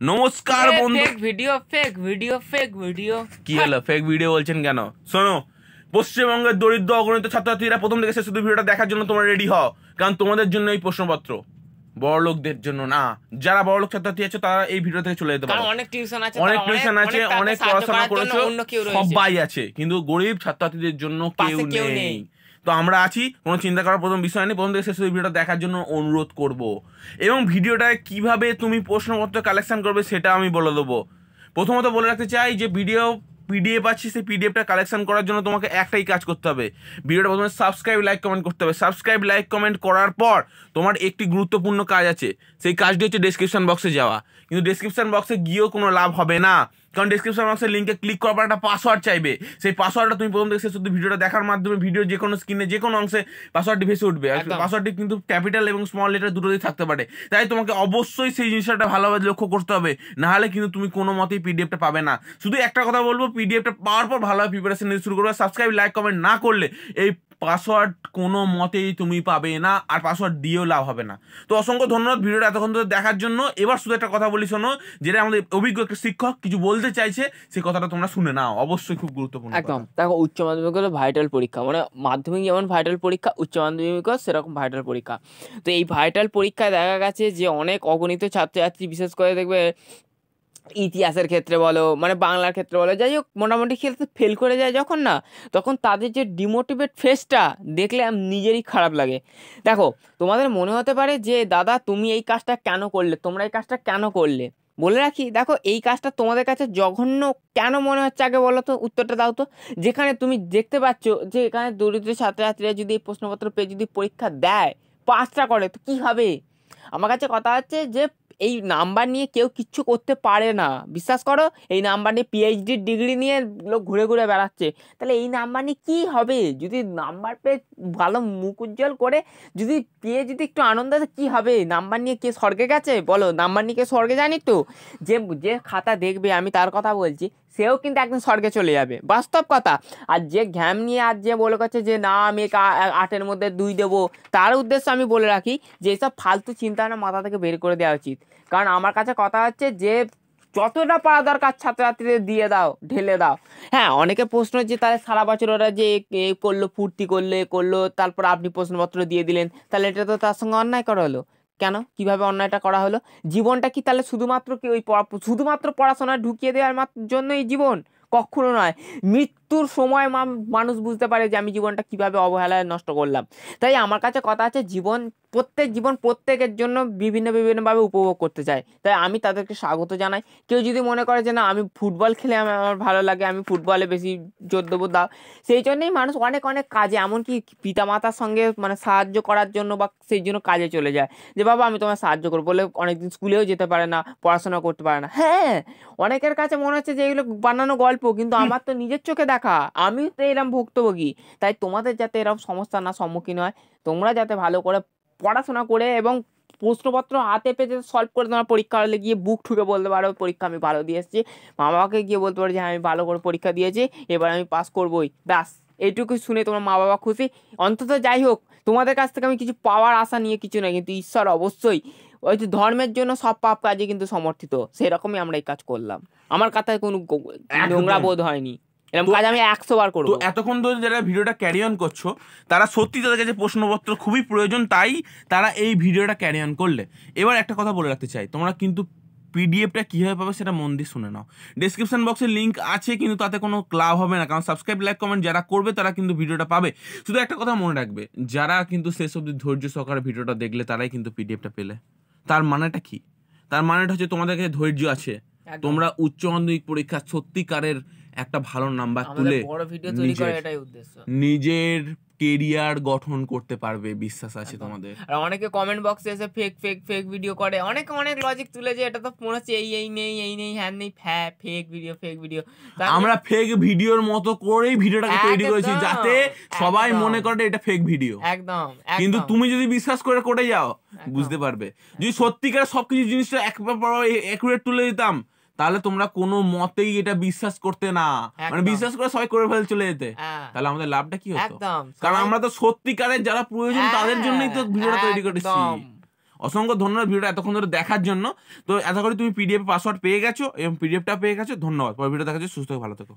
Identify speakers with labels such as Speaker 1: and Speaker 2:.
Speaker 1: নমস্কার বন্ধু।
Speaker 2: Fake video fake video fake video
Speaker 1: কি হলো? ফেক ভিডিও বলছেন কেন? শোনো, পশ্চিমবঙ্গের দরিদ্র অগণিত ছাত্রছাত্রীরা প্রথম থেকে শেষ অবধি ভিডিওটা দেখার জন্য তোমরা রেডি হও, কারণ তোমাদের জন্য এই প্রশ্নপত্র, বড়লোকদের জন্য না। যারা বড়লোক ছাত্রছাত্রী আছে তারা এই ভিডিও থেকে চলে যেতে পারো।
Speaker 2: অনেক টিউশন আছে,
Speaker 1: অনেক পড়াশোনা করেছো, সবাই আছে, কিন্তু গরিব ছাত্রছাত্রীদের জন্য কেউ নেই। তো আমরা আছি, কোনো চিন্তা করার প্রথম বিষয় নেই। প্রথম থেকে শেষ অবধি ভিডিওটা দেখার জন্য অনুরোধ করব, এবং ভিডিওটায় কিভাবে তুমি প্রশ্নপত্র কালেকশন করবে সেটা আমি বলে দেবো। প্রথমত বলে রাখতে চাই যে পিডিএফ আছে, সেই পিডিএফটা কালেকশন করার জন্য তোমাকে একটাই কাজ করতে হবে, ভিডিওটা প্রথমে সাবস্ক্রাইব লাইক কমেন্ট করতে হবে। সাবস্ক্রাইব লাইক কমেন্ট করার পর তোমার একটি গুরুত্বপূর্ণ কাজ আছে, সেই কাজটি হচ্ছে ডেসক্রিপশন বক্সে যাওয়া। কিন্তু ডেসক্রিপশন বক্সে গিয়েও কোনো লাভ হবে না, কারণ ডেসক্রিপশন বক্সের লিঙ্কে ক্লিক করার পর একটা পাসওয়ার্ড চাইবে। সেই পাসওয়ার্ডটা তুমি প্রথম থেকে শেষ অবধি ভিডিওটা দেখার মাধ্যমে ভিডিওর যে কোনো স্ক্রিনে যে কোনো অংশে পাসওয়ার্ডটি ভেসে উঠবে। আর পাসওয়ার্ডটি কিন্তু ক্যাপিটাল এবং স্মল লেটার দুটোতেই থাকতে পারে, তাই তোমাকে অবশ্যই সেই জিনিসটা ভালোভাবে লক্ষ্য করতে হবে, নাহলে কিন্তু তুমি কোনো মতেই পিডিএফটা পাবে না। শুধু একটা কথা বলবো, পিডিএফটা পাওয়ার পর ভালোভাবে প্রিপারেশন নিতে শুরু করবে। সাবস্ক্রাইব লাইক কমেন্ট না করলে এই পাসওয়ার্ড কোনো মতেই তুমি পাবে না, আর পাসওয়ার্ড দিয়েও লাভ হবে না। তো অসংখ্য ধন্যবাদ ভিডিওটা এতক্ষণ ধরে দেখার জন্য। এবার শুধু একটা কথা বলি, শোনো, যেটা আমাদের অভিজ্ঞ একটা শিক্ষক কিছু বলতে চাইছে, সেই কথাটা তোমরা শুনে নাও, অবশ্যই খুব গুরুত্বপূর্ণ।
Speaker 2: একদম। দেখো, উচ্চ মাধ্যমিক হলো ভাইটাল পরীক্ষা, মানে মাধ্যমিক যেমন ভাইটাল পরীক্ষা, উচ্চ মাধ্যমিকও সেরকম ভাইটাল পরীক্ষা। তো এই ভাইটাল পরীক্ষায় দেখা গেছে যে অনেক অগণিত ছাত্রছাত্রী, বিশেষ করে দেখবে ইতিহাসের ক্ষেত্রে বলো, মানে বাংলার ক্ষেত্রে বলো, যাই হোক, মোটামুটি ক্ষেত্রে ফেল করে যায় যখন না, তখন তাদের যে ডিমোটিভেট ফেসটা দেখলে নিজেরই খারাপ লাগে। দেখো, তোমাদের মনে হতে পারে যে দাদা তুমি এই কাজটা কেন করলে, তোমরা এই কাজটা কেন করলে। বলে রাখি, দেখো, এই কাজটা তোমাদের কাছে জঘন্য কেন মনে হচ্ছে আগে বলো তো, উত্তরটা দাও তো। যেখানে তুমি দেখতে পাচ্ছ যে এখানে দরিদ্র ছাত্রছাত্রীরা যদি এই প্রশ্নপত্র পেয়ে যদি পরীক্ষা দেয়, পাসটা করে, তো কী হবে? আমার কাছে কথা হচ্ছে যে এই নাম্বার নিয়ে কেউ কিচ্ছু করতে পারে না, বিশ্বাস করো। এই নাম্বার নিয়ে পিএইচডির ডিগ্রি নিয়ে লোক ঘুরে ঘুরে বেড়াচ্ছে, তাহলে এই নাম্বার নিয়ে কী হবে? যদি নাম্বার পেয়ে ভালো মুখ উজ্জ্বল করে যদি পেয়ে যদি একটু আনন্দ আছে, কী হবে? নাম্বার নিয়ে কে স্বর্গে গেছে বলো? নাম্বার নিয়ে কে স্বর্গে জানি তো? যে যে খাতা দেখবে, আমি তার কথা বলছি, সেও কিন্তু একদিন স্বর্গে চলে যাবে, বাস্তব কথা। আর যে ঘ্যাম নিয়ে আর যে বলে করছে যে না আমি 8-এর মধ্যে 2 দেবো, তার উদ্দেশ্যে আমি বলে রাখি যে এসব ফালতু চিন্তাভাবনা মাথা থেকে বের করে দেওয়া উচিত। কারণ আমার কাছে কথা হচ্ছে যে যতটা পারা দরকার ছাত্রছাত্রীদের দিয়ে দাও, ঢেলে দাও। হ্যাঁ, অনেকে প্রশ্ন যে তাহলে সারা বছর ওরা যে করলো, ফুর্তি করলো, তারপর আপনি প্রশ্নপত্র দিয়ে দিলেন, তাহলে এটা তো তার সঙ্গে অন্যায় করা হলো। কেন, কিভাবে অন্যায়টা করা হলো? জীবনটা কি তাহলে শুধুমাত্র কি ওই শুধুমাত্র পড়াশোনায় ঢুকিয়ে দেওয়ার জন্যই জীবন? কখনো নয়। মৃত্যুর সময় মানুষ বুঝতে পারে যে আমি জীবনটা কিভাবে অবহেলায় নষ্ট করলাম। তাই আমার কাছে কথা আছে, জীবন প্রত্যেকের জন্য বিভিন্নভাবে উপভোগ করতে চায়, তাই আমি তাদেরকে স্বাগত জানাই। কেউ যদি মনে করে যে না আমি ফুটবল খেলে আমার ভালো লাগে, আমি ফুটবলে বেশি জোর দেবো, দাও। সেই জন্যই মানুষ অনেক কাজে, এমনকি পিতামাতার সঙ্গে মানে সাহায্য করার জন্য বা সেই জন্য কাজে চলে যায়, যে বাবা আমি তোমার সাহায্য করবো বলে অনেকদিন স্কুলেও যেতে পারে না, পড়াশোনা করতে পারে না। হ্যাঁ, অনেকের কাছে মনে হচ্ছে যে এগুলো বানানো গল্প, কিন্তু আমার তো নিজের চোখে দেখা, আমি তো এরকম ভুক্তভোগী। তাই তোমাদের যাতে এরকম সমস্যার না সম্মুখীন হয়, তোমরা যাতে ভালো করে পড়াশোনা করে এবং প্রশ্নপত্র হাতে পেয়ে যাতে সলভ করে তোমার পরীক্ষা হলে গিয়ে বুক ঠুকে বলতে পারো পরীক্ষা আমি ভালো দিয়ে এসেছি, মা বাবাকে গিয়ে বলতে পারো যে হ্যাঁ আমি ভালো করে পরীক্ষা দিয়েছি, এবার আমি পাস করবোই, ব্যাস। এইটুকু শুনে তোমার মা বাবা খুশি। অন্তত যাই হোক, তোমাদের কাছ থেকে আমি কিছু পাওয়ার আশা নিয়ে কিছু নয়, কিন্তু ঈশ্বর অবশ্যই ওই যে ধর্মের জন্য সব পাপ কাজে কিন্তু সমর্থিত, সেরকমই আমরা এই কাজ করলাম। আমার কথায় কোনো নোংরা বোধ হয়নি, এরকম কাজ আমি 100 বার করবো।
Speaker 1: তো এতক্ষণ ধরে যারা ভিডিওটা ক্যারি অন করছো, তারা সত্যি তাদের কাছে প্রশ্নপত্র খুবই প্রয়োজন, তাই তারা এই ভিডিওটা ক্যারি অন করলে। এবার একটা কথা বলে রাখতে চাই, তোমরা কিন্তু পিডিএফটা কীভাবে পাবে সেটা মন দিয়ে শুনে নাও। ডেসক্রিপশন বক্সে লিঙ্ক আছে, কিন্তু তাতে কোনো লাভ হবে না, কারণ সাবস্ক্রাইব লাইক কমেন্ট যারা করবে তারা কিন্তু ভিডিওটা পাবে। শুধু একটা কথা মনে রাখবে, যারা কিন্তু শেষ অবধি ধৈর্য সহকারে ভিডিওটা দেখলে তারাই কিন্তু পিডিএফটা পেলে। তার মানেটা কি? তার মানেটা হচ্ছে তোমাদের কাছে ধৈর্য আছে, তোমরা উচ্চ মাধ্যমিক পরীক্ষা সত্যিকারের একটা ভালো নাম্বার তুলে নিজের কেরিয়ার গঠন করতে পারবে, বিশ্বাস আছে তোমাদের।
Speaker 2: আর অনেকে কমেন্ট বক্সে এসে ফেক ভিডিও করে, অনেক লজিক তুলে, যে এটা তো মনে হচ্ছে এই নেই হ্যাঁ নেই, ফেক ভিডিও।
Speaker 1: আমরা ফেক ভিডিওর মতো করেই ভিডিওটাকে তৈরি করেছি, যাতে সবাই মনে করে এটা ফেক ভিডিও।
Speaker 2: একদম।
Speaker 1: কিন্তু তুমি যদি বিশ্বাস করে যাও, বুঝতে পারবে। যদি সত্যিকার সবকিছু জিনিসটা একুরেট তুলে দিতাম, তাহলে তোমরা কোনো মতেই এটা বিশ্বাস করতে না, মানে বিশ্বাস করে সবাই করে ফেলে চলে যেতে, তাহলে আমাদের লাভটা কি হতো? কারণ আমরা তো সত্যিকারের যারা প্রয়োজন তাদের জন্যই তো ভিডিওটা তৈরি করেছি। অসংখ্য ধন্যবাদ ভিডিওটা এতক্ষণ ধরে দেখার জন্য। তো আশা করি তুমি পিডিএফ পাসওয়ার্ড পেয়ে গেছো এবং পিডিএফটা পেয়ে গেছো। ধন্যবাদ। পরের ভিডিও দেখা যাচ্ছে, সুস্থ ভালো থেকো।